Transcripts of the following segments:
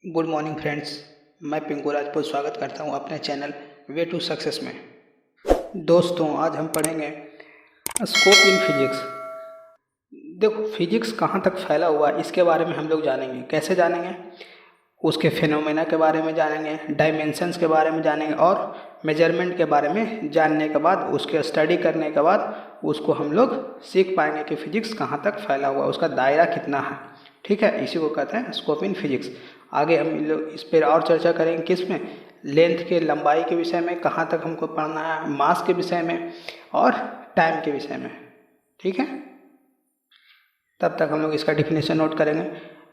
Good morning friends. मैं पिंकू राजपूत स्वागत करता हूं अपने चैनल वे टू सक्सेस में। दोस्तों, आज हम पढ़ेंगे स्कोप इन फिजिक्स। देखो, फिजिक्स कहां तक फैला हुआ है इसके बारे में हम लोग जानेंगे। कैसे जानेंगे? उसके फिनोमेना के बारे में जानेंगे, डायमेंशंस के बारे में जानेंगे और मेजरमेंट के बारे में जानने के बाद, उसके स्टडी करने के बाद उसको हम लोग सीख पाएंगे कि फिजिक्स कहाँ तक फैला हुआ है, उसका दायरा कितना है। ठीक है, इसी को कहते हैं स्कोप इन फिजिक्स। आगे हम लोग इस पर और चर्चा करेंगे। किस में? लेंथ के, लंबाई के विषय में, कहाँ तक हमको पढ़ना है, मास के विषय में और टाइम के विषय में। ठीक है, तब तक हम लोग इसका डिफिनेशन नोट करेंगे।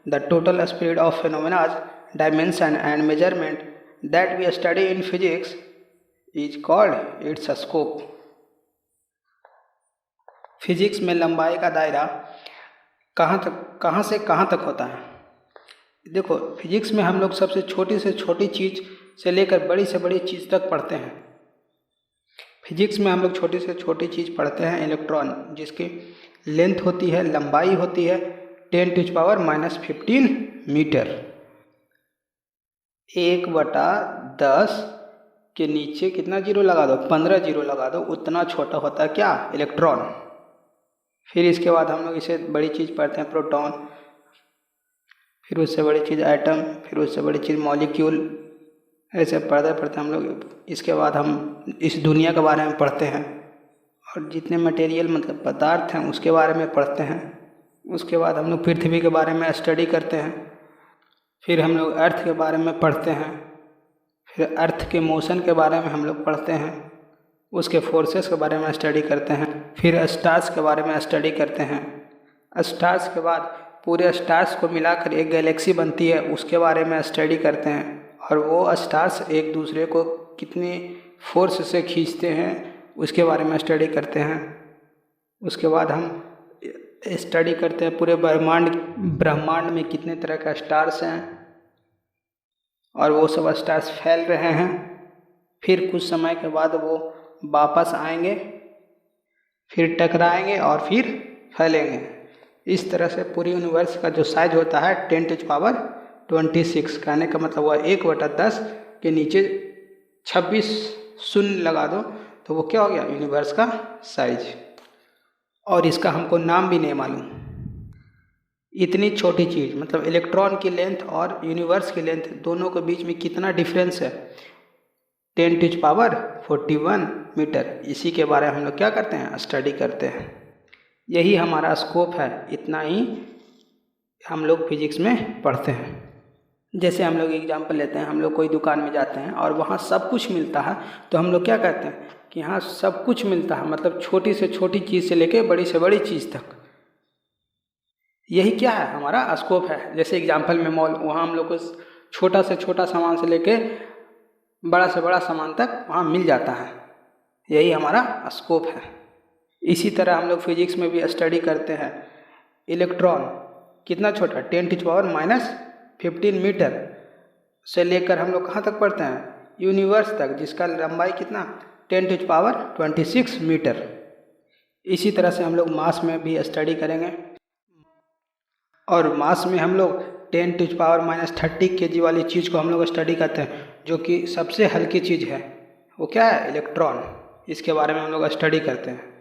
The total speed of phenomenas, dimension and measurement that we study in physics is called its scope. Physics में लंबाई का दायरा कहाँ से कहाँ तक होता है। देखो, फिजिक्स में हम लोग सबसे छोटी से छोटी चीज़ से लेकर बड़ी से बड़ी चीज़ तक पढ़ते हैं। फिजिक्स में हम लोग छोटी से छोटी चीज़ पढ़ते हैं, इलेक्ट्रॉन, जिसकी लेंथ होती है, लंबाई होती है 10⁻⁻15 मीटर। 1/10 के नीचे कितना जीरो लगा दो? 15 जीरो लगा दो। उतना छोटा होता है क्या? इलेक्ट्रॉन। फिर इसके बाद हम लोग इसे बड़ी चीज़ पढ़ते हैं, प्रोटॉन। फिर उससे बड़ी चीज़ एटम, फिर उससे बड़ी चीज़ मॉलिक्यूल। ऐसे पढ़ते पढ़ते हम लोग इसके बाद हम इस दुनिया के बारे में पढ़ते हैं और जितने मटेरियल मतलब पदार्थ हैं उसके बारे में पढ़ते हैं। उसके बाद हम लोग पृथ्वी के बारे में स्टडी करते हैं। फिर हम लोग अर्थ के बारे में पढ़ते हैं। फिर अर्थ के मोशन के बारे में हम लोग पढ़ते हैं, उसके फोर्सेस के बारे में स्टडी करते हैं। फिर स्टार्स के बारे में स्टडी करते हैं। स्टार्स के बाद पूरे स्टार्स को मिलाकर एक गैलेक्सी बनती है, उसके बारे में स्टडी करते हैं। और वो स्टार्स एक दूसरे को कितनी फोर्स से खींचते हैं उसके बारे में स्टडी करते हैं। उसके बाद हम स्टडी करते हैं पूरे ब्रह्मांड में कितने तरह का स्टार्स हैं और वो सब स्टार्स फैल रहे हैं। फिर कुछ समय के बाद वो वापस आएंगे, फिर टकराएंगे और फिर फैलेंगे। इस तरह से पूरी यूनिवर्स का जो साइज होता है 10⁻26। कहने का मतलब हुआ 1/10 के नीचे 26 शून्य लगा दो तो वो क्या हो गया? यूनिवर्स का साइज। और इसका हमको नाम भी नहीं मालूम। इतनी छोटी चीज़ मतलब इलेक्ट्रॉन की लेंथ और यूनिवर्स की लेंथ दोनों के बीच में कितना डिफरेंस है? 10⁻41 मीटर। इसी के बारे में हम लोग क्या करते हैं? स्टडी करते हैं। यही हमारा स्कोप है। इतना ही हम लोग फिजिक्स में पढ़ते हैं। जैसे हम लोग एग्जांपल लेते हैं, हम लोग कोई दुकान में जाते हैं और वहाँ सब कुछ मिलता है, तो हम लोग क्या कहते हैं कि यहाँ सब कुछ मिलता है, मतलब छोटी से छोटी चीज़ से लेके बड़ी से बड़ी चीज़ तक। यही क्या है? हमारा स्कोप है। जैसे एग्जांपल में मॉल, वहाँ हम लोग को छोटा से छोटा सामान से लेके बड़ा से बड़ा सामान तक वहाँ मिल जाता है। यही हमारा स्कोप है। इसी तरह हम लोग फिजिक्स में भी स्टडी करते हैं। इलेक्ट्रॉन कितना छोटा? 10⁻⁻15 मीटर से लेकर हम लोग कहाँ तक पढ़ते हैं? यूनिवर्स तक, जिसका लंबाई कितना? 10⁻26 मीटर। इसी तरह से हम लोग मास में भी स्टडी करेंगे। और मास में हम लोग 10⁻30 kg वाली चीज़ को हम लोग स्टडी करते हैं, जो कि सबसे हल्की चीज़ है। वो क्या है? इलेक्ट्रॉन। इसके बारे में हम लोग स्टडी करते हैं।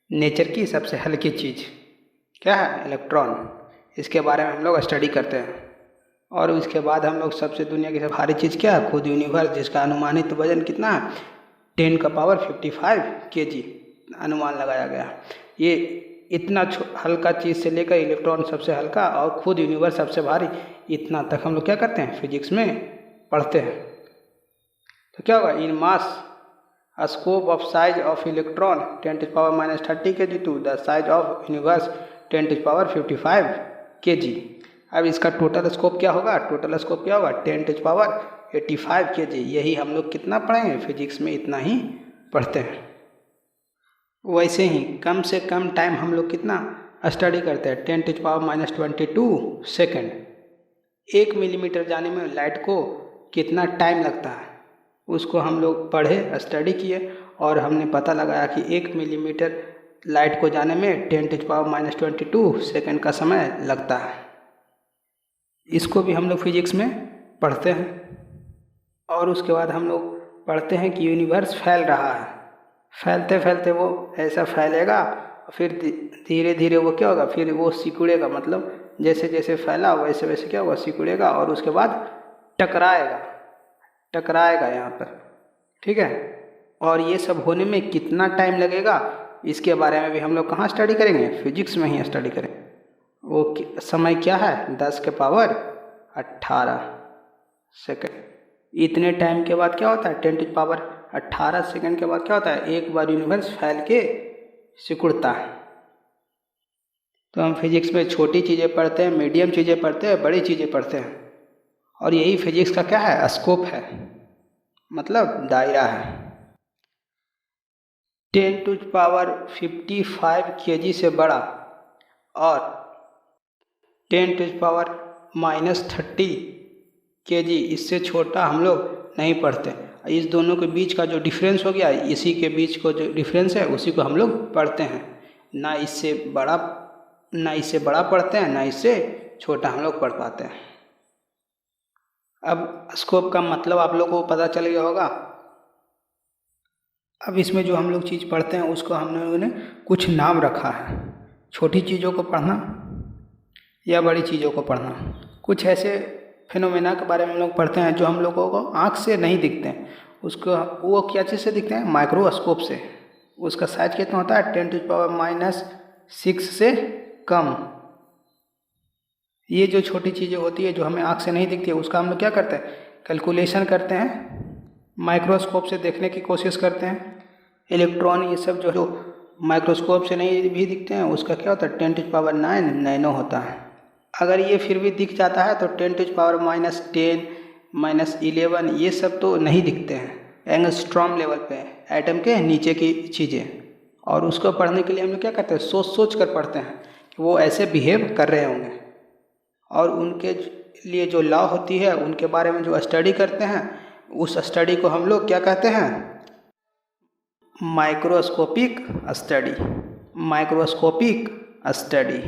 नेचर की सबसे हल्की चीज़ क्या है? इलेक्ट्रॉन। इसके बारे में हम लोग स्टडी करते हैं। और उसके बाद हम लोग सबसे दुनिया की सबसे भारी चीज़ क्या है? खुद यूनिवर्स, जिसका अनुमानित वजन कितना है? 10⁻55 kg अनुमान लगाया गया। ये इतना हल्का चीज़ से लेकर इलेक्ट्रॉन सबसे हल्का और खुद यूनिवर्स सबसे भारी, इतना तक हम लोग क्या करते हैं? फिजिक्स में पढ़ते हैं। तो क्या होगा? In mass scope of size of electron 10⁻30 kg to the size of universe 10⁻55 kg। अब इसका टोटल स्कोप क्या होगा? टोटल स्कोप क्या होगा? 10⁻85 kg। यही हम लोग कितना पढ़ेंगे? फिजिक्स में इतना ही पढ़ते हैं। वैसे ही कम से कम टाइम हम लोग कितना स्टडी करते हैं? 10⁻22 सेकेंड। 1 मिलीमीटर जाने में लाइट को कितना टाइम लगता है, उसको हम लोग पढ़े, स्टडी किए और हमने पता लगाया कि 1 मिलीमीटर लाइट को जाने में 10⁻22 सेकेंड का समय लगता है। इसको भी हम लोग फिजिक्स में पढ़ते हैं और उसके बाद हम लोग पढ़ते हैं कि यूनिवर्स फैल रहा है। फैलते फैलते वो ऐसा फैलेगा, फिर धीरे धीरे वो क्या होगा, फिर वो सिकुड़ेगा, मतलब जैसे जैसे फैला वैसे वैसे क्या होगा, सिकुड़ेगा और उसके बाद टकराएगा यहाँ पर। ठीक है, और ये सब होने में कितना टाइम लगेगा इसके बारे में भी हम लोग कहाँ स्टडी करेंगे, फिजिक्स में ही स्टडी करेंगे। वो समय क्या है, 10⁸ सेकेंड। इतने टाइम के बाद क्या होता है, 10⁸ सेकेंड के बाद क्या होता है, एक बार यूनिवर्स फैल के सिकुड़ता है। तो हम फिजिक्स में छोटी चीज़ें पढ़ते हैं, मीडियम चीज़ें पढ़ते हैं, बड़ी चीज़ें पढ़ते हैं, और यही फिजिक्स का क्या है, स्कोप है, मतलब दायरा है। 10⁵ kg से बड़ा और 10⁻³ kg इससे छोटा हम लोग नहीं पढ़ते। इस दोनों के बीच का जो डिफरेंस हो गया, इसी के बीच को जो डिफरेंस है उसी को हम लोग पढ़ते हैं। ना इससे बड़ा पढ़ते हैं, ना इससे छोटा हम लोग पढ़ पाते हैं। अब स्कोप का मतलब आप लोगों को पता चल गया होगा। अब इसमें जो हम लोग चीज़ पढ़ते हैं उसको हम लोगों ने कुछ नाम रखा है। छोटी चीज़ों को पढ़ना या बड़ी चीज़ों को पढ़ना। कुछ ऐसे फिनोमेना के बारे में हम लोग पढ़ते हैं जो हम लोगों को आँख से नहीं दिखते हैं, उसको वो क्या चीज़ से दिखते हैं, माइक्रोस्कोप से। उसका साइज कितना होता है, 10⁻⁻6 से कम। ये जो छोटी चीज़ें होती है जो हमें आँख से नहीं दिखती है, उसका हम लोग क्या करते हैं, कैलकुलेशन करते हैं, माइक्रोस्कोप से देखने की कोशिश करते हैं। इलेक्ट्रॉन ये सब जो माइक्रोस्कोप से नहीं भी दिखते हैं, उसका क्या होता है, 10⁹ नैनो होता है। अगर ये फिर भी दिख जाता है तो 10⁻10 -11 ये सब तो नहीं दिखते हैं, एंगस्ट्रॉम लेवल पे, एटम के नीचे की चीज़ें। और उसको पढ़ने के लिए हम लोग क्या करते हैं, सोच कर पढ़ते हैं कि वो ऐसे बिहेव कर रहे होंगे, और उनके लिए जो लॉ होती है उनके बारे में जो स्टडी करते हैं, उस स्टडी को हम लोग क्या कहते हैं, माइक्रोस्कोपिक स्टडी।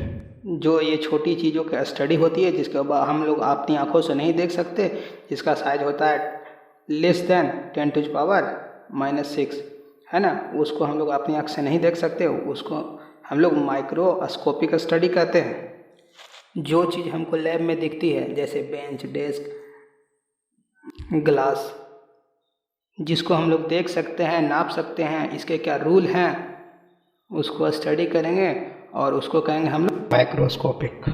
जो ये छोटी चीज़ों की स्टडी होती है जिसके बाद हम लोग अपनी आंखों से नहीं देख सकते, जिसका साइज होता है <10⁻⁻6 है ना, उसको हम लोग अपनी आँख से नहीं देख सकते, उसको हम लोग माइक्रोस्कोपिक स्टडी कहते हैं। जो चीज़ हमको लैब में दिखती है, जैसे बेंच, डेस्क, ग्लास, जिसको हम लोग देख सकते हैं, नाप सकते हैं, इसके क्या रूल हैं, उसको स्टडी करेंगे और उसको कहेंगे हम लोग माइक्रोस्कोपिक।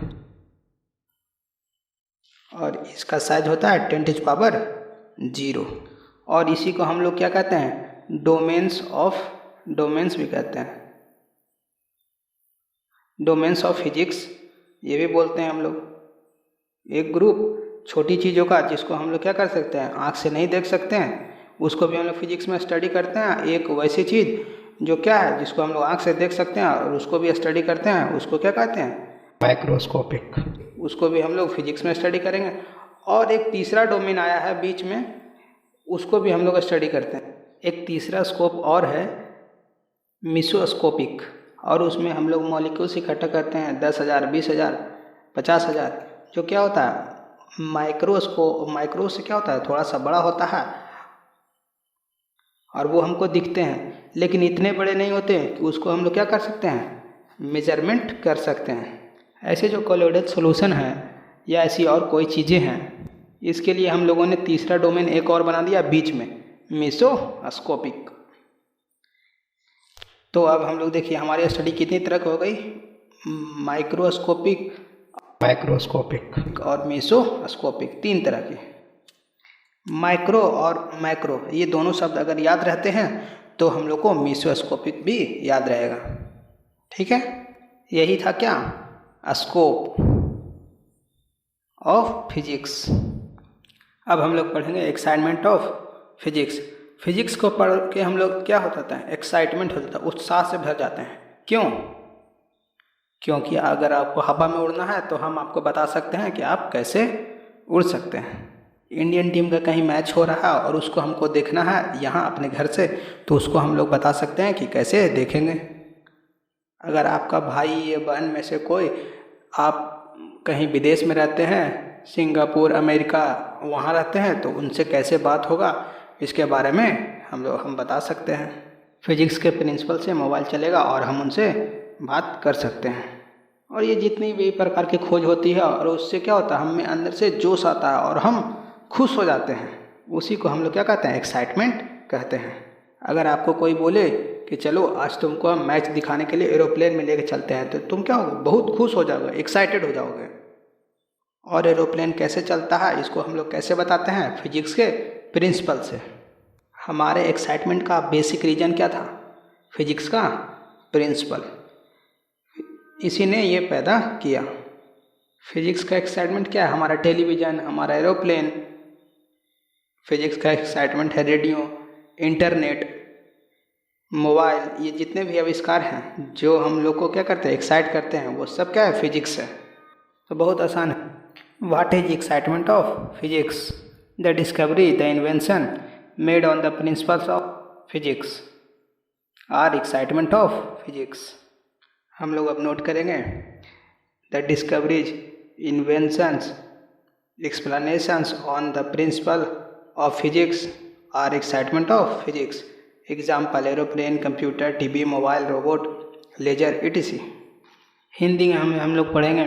और इसका साइज होता है 10⁻0। और इसी को हम लोग क्या कहते हैं, डोमेन्स भी कहते हैं, डोमेन्स ऑफ फिजिक्स ये भी बोलते हैं हम लोग। एक ग्रुप छोटी चीज़ों का जिसको हम लोग क्या कर सकते हैं, आँख से नहीं देख सकते हैं, उसको भी हम लोग फिजिक्स में स्टडी करते हैं। एक वैसी चीज़ जो क्या है, जिसको हम लोग आँख से देख सकते हैं और उसको भी स्टडी करते हैं, उसको क्या कहते हैं, माइक्रोस्कोपिक। उसको भी हम लोग फिजिक्स में स्टडी करेंगे। और एक तीसरा डोमेन आया है बीच में, उसको भी हम लोग स्टडी करते हैं। एक तीसरा स्कोप और है मेसोस्कोपिक, और उसमें हम लोग मॉलिक्यूल्स इकट्ठा करते हैं 10,000, 20,000, 50,000। जो क्या होता है, माइक्रो से क्या होता है, थोड़ा सा बड़ा होता है, और वो हमको दिखते हैं, लेकिन इतने बड़े नहीं होते कि उसको हम लोग क्या कर सकते हैं, मेजरमेंट कर सकते हैं। ऐसे जो कोलोइडल सॉल्यूशन है या ऐसी और कोई चीज़ें हैं, इसके लिए हम लोगों ने तीसरा डोमेन एक और बना दिया बीच में, मेसोस्कोपिक। तो अब हम लोग देखिए हमारी स्टडी कितनी तरह की हो गई, माइक्रोस्कोपिक और मेसोस्कोपिक, 3 तरह की। माइक्रो और मैक्रो ये दोनों शब्द अगर याद रहते हैं तो हम लोग को मेसोस्कोपिक भी याद रहेगा। ठीक है, यही था क्या, स्कोप ऑफ फिजिक्स। अब हम लोग पढ़ेंगे एक्साइटमेंट ऑफ फिजिक्स। फिजिक्स को पढ़ के हम लोग क्या होता है, एक्साइटमेंट हो जाता है, उत्साह से भर जाते हैं। क्यों? क्योंकि अगर आपको हवा में उड़ना है तो हम आपको बता सकते हैं कि आप कैसे उड़ सकते हैं। इंडियन टीम का कहीं मैच हो रहा है और उसको हमको देखना है यहाँ अपने घर से, तो उसको हम लोग बता सकते हैं कि कैसे देखेंगे। अगर आपका भाई या बहन में से कोई आप कहीं विदेश में रहते हैं सिंगापुर, अमेरिका वहाँ रहते हैं, तो उनसे कैसे बात होगा इसके बारे में हम बता सकते हैं। फिजिक्स के प्रिंसिपल से मोबाइल चलेगा और हम उनसे बात कर सकते हैं। और ये जितनी भी प्रकार की खोज होती है और उससे क्या होता है, हमें अंदर से जोश आता है और हम खुश हो जाते हैं। उसी को हम लोग क्या कहते हैं, एक्साइटमेंट कहते हैं। अगर आपको कोई बोले कि चलो आज तुमको हम मैच दिखाने के लिए एरोप्लेन में लेके चलते हैं, तो तुम क्या होगे, बहुत खुश हो जाओगे, एक्साइटेड हो जाओगे। और एरोप्लेन कैसे चलता है इसको हम लोग कैसे बताते हैं, फिजिक्स के प्रिंसिपल से। हमारे एक्साइटमेंट का बेसिक रीज़न क्या था, फिजिक्स का प्रिंसिपल, इसी ने ये पैदा किया। फिजिक्स का एक्साइटमेंट क्या है, हमारा टेलीविज़न, हमारा एरोप्लेन। फिजिक्स का एक्साइटमेंट है रेडियो, इंटरनेट, मोबाइल, ये जितने भी आविष्कार हैं जो हम लोग को क्या करते हैं, एक्साइट करते हैं, वो सब क्या है, फिजिक्स है। तो बहुत आसान है। What is excitement of physics? The discovery, the invention made on the principles of physics are excitement of physics. हम लोग अब नोट करेंगे, the discoveries, inventions, explanations on the principle of physics are excitement of physics. Example, aeroplane, computer, TV, mobile, robot, laser, etc। Hindi में हम लोग पढ़ेंगे,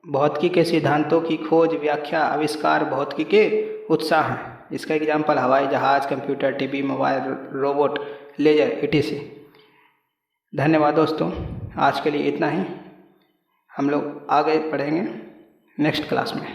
भौतिकी के सिद्धांतों की खोज, व्याख्या, आविष्कार, भौतिकी के उत्साह हैं। इसका एग्जाम्पल हवाई जहाज, computer, TV, mobile, robot, laser, etc। धन्यवाद दोस्तों, आज के लिए इतना ही। हम लोग आगे पढ़ेंगे नेक्स्ट क्लास में।